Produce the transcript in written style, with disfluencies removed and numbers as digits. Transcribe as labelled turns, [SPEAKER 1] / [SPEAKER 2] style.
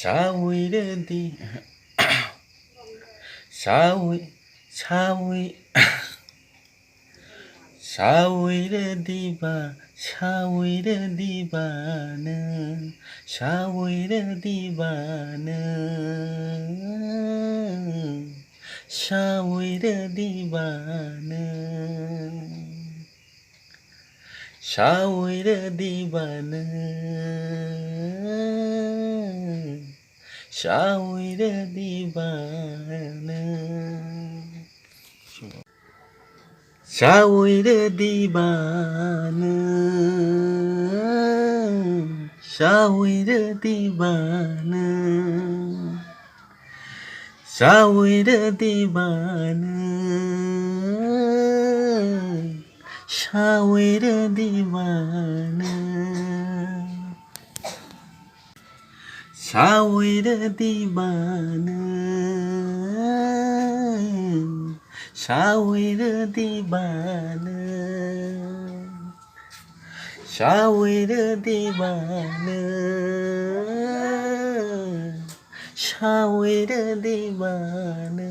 [SPEAKER 1] শাউইর দি শাউই শাউই শাউইর দিবা শাউইর দিবানা শাউইর দিবানা শাউইর দিবানা শাউইর দিবানা শাউইর দিবানা শাউইর দিবানা শাউইর দিবানা শাউইর দিবানা শাউইর দিবানা শাউইর দিবানা শাউইর দিবানা শাউইর দিবানা শাউইর দিবানা